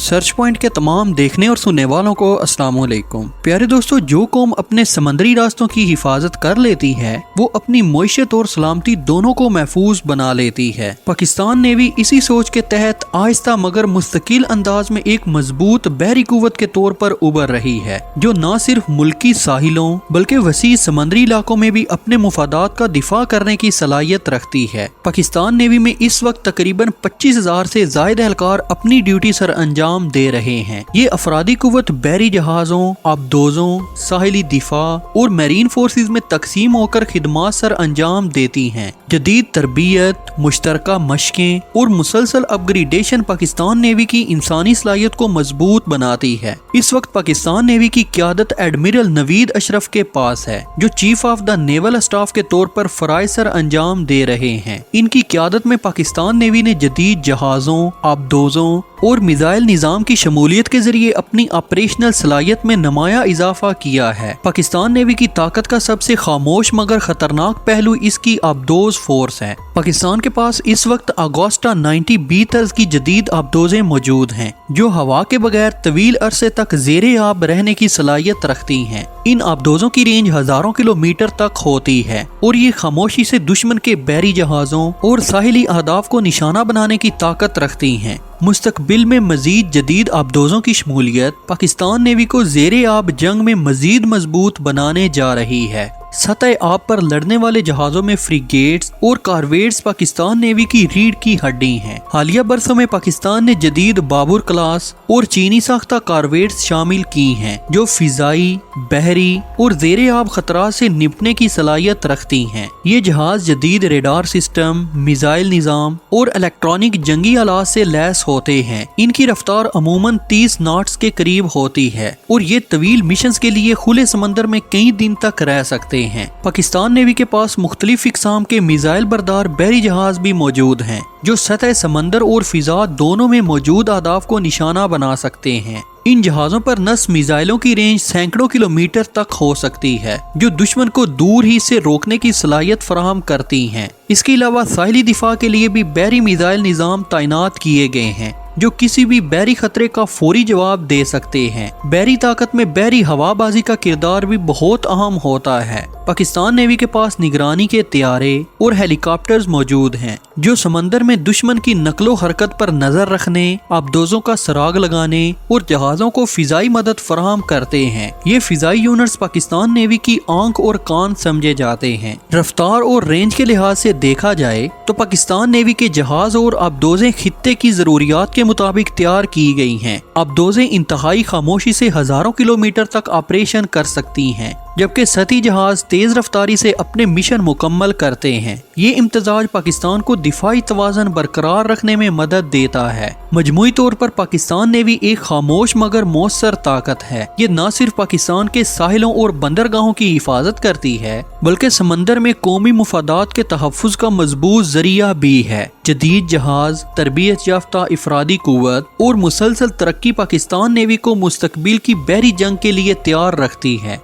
Search point के तमाम देखने और सुनने वालों को अस्सलाम वालेकुम। प्यारे दोस्तों, जो कौम अपने समंदरी रास्तों की हिफाजत कर लेती है वो अपनी मईशत और सलामती दोनों को महफूज बना लेती है। पाकिस्तान नेवी इसी सोच के तहत आहिस्ता मगर मुस्तकिल अंदाज में एक मजबूत बहरी कुव्वत के तौर पर उभर रही है, जो न सिर्फ मुल्की साहिलों बल्कि वसी समंदरी इलाकों में भी अपने मुफादात का दिफा करने की सलाहियत रखती है। पाकिस्तान नेवी में इस वक्त तकरीबन 25,000 से ज्यादा एहलकार अपनी ड्यूटी सर अंजाम दे रहे हैं। ये अफरादी कुव्वत बहरी जहाजों, आबदोजों, साहिली दिफा और मैरीन फोर्सेस में तकसीम होकर खिदमात सर अंजाम देती हैं। जदीद तरबियत, मुश्तरका मशकें और मुसलसल अपग्रेडेशन पाकिस्तान नेवी की इंसानी सलाहियत को मजबूत बनाती है। इस वक्त पाकिस्तान नेवी की क़यादत एडमिरल नवीद अशरफ के पास है, जो chief of the naval staff के तौर पर फराइज सर अंजाम दे रहे हैं। इनकी क़यादत में पाकिस्तान नेवी ने जदीद जहाजों, आबदोजों और मिसाइल निज़ाम की शमूलियत के जरिए अपनी ऑपरेशनल सलाहियत में नुमाया इजाफा किया है। पाकिस्तान नेवी की ताकत का सबसे खामोश मगर खतरनाक पहलू इसकी आबदोज फोर्स है। पाकिस्तान के पास इस वक्त अगोस्टा 90B तर्ज की जदीद आबदोजें मौजूद हैं, जो हवा के बगैर तवील अरसे तक ज़ेरे आब रहने की सलाहियत रखती हैं। इन आबदोजों की रेंज हजारों किलोमीटर तक होती है और ये खामोशी से दुश्मन के बहरी जहाजों और साहिली अहदाफ को निशाना बनाने की ताकत रखती हैं। मुस्तकबिल में मजीद जदीद आबदोजों की शमूलियत पाकिस्तान नेवी को ज़ेरे आब जंग में मजीद मजबूत बनाने जा रही है। सतह आब पर लड़ने वाले जहाजों में फ्रिगेट्स और कारवेट्स पाकिस्तान नेवी की रीढ़ की हड्डी हैं। हालिया बरसों में पाकिस्तान ने जदीद बाबुर क्लास और चीनी साख्ता कारवेट्स शामिल की हैं, जो फिजाई, बहरी और ज़ेरे आब खतरात से निपटने की सलाहियत रखती हैं। ये जहाज जदीद रेडार सिस्टम, मिसाइल निज़ाम और इलेक्ट्रॉनिक जंगी आलात से लैस होते हैं। इनकी रफ्तार अमूमन 30 नॉट्स के करीब होती है और ये तवील मिशंस के लिए खुले समंदर में कई दिन तक रह सकते हैं। पाकिस्तान नेवी के पास मुख्तलिफ इकसाम के मिसाइल बरदार बहरी जहाज भी मौजूद हैं, जो सतह समंदर और फिजा दोनों में मौजूद अहदाफ को निशाना बना सकते हैं। इन जहाजों पर नस्ब मिसाइलों की रेंज सैकड़ों किलोमीटर तक हो सकती है, जो दुश्मन को दूर ही से रोकने की सलाहियत फराहम करती हैं। इसके अलावा साहिली दिफा के लिए भी बहरी मिसाइल निज़ाम तैनात किए गए हैं, जो किसी भी बहरी खतरे का फौरी जवाब दे सकते हैं। बहरी ताकत में बहरी हवाबाजी का किरदार भी बहुत अहम होता है। पाकिस्तान नेवी के पास निगरानी के तैयारे और हेलीकॉप्टर्स मौजूद हैं, जो समंदर में दुश्मन की नकलो हरकत पर नजर रखने, आबदोजों का सराग लगाने और जहाजों को फिजाई मदद फराहम करते हैं। ये फिजाई यूनिट्स पाकिस्तान नेवी की आंख और कान समझे जाते हैं। रफ्तार और रेंज के लिहाज से देखा जाए तो पाकिस्तान नेवी के जहाज और आबदोजें खित्ते की जरूरियात के मुताबिक तैयार की गई हैं। आबदोजें इंतहाई खामोशी से हजारों किलोमीटर तक ऑपरेशन कर सकती हैं, जबकि सती जहाज तेज रफ्तारी से अपने मिशन मुकम्मल करते हैं। ये इम्तजाज पाकिस्तान को दिफाई तवाज़न बरकरार रखने में मदद देता है। मजमूई तौर पर पाकिस्तान नेवी एक खामोश मगर मौसर ताकत है। ये न सिर्फ पाकिस्तान के साहिलों और बंदरगाहों की हिफाजत करती है, बल्कि समंदर में कौमी मुफादात के तहफ़्फ़ुज़ का मजबूत जरिया भी है। जदीद जहाज, तरबियत याफ्ता इफरादी कुव्वत और मुसलसल तरक्की पाकिस्तान नेवी को मुस्तकबिल की बहरी जंग के लिए तैयार रखती है।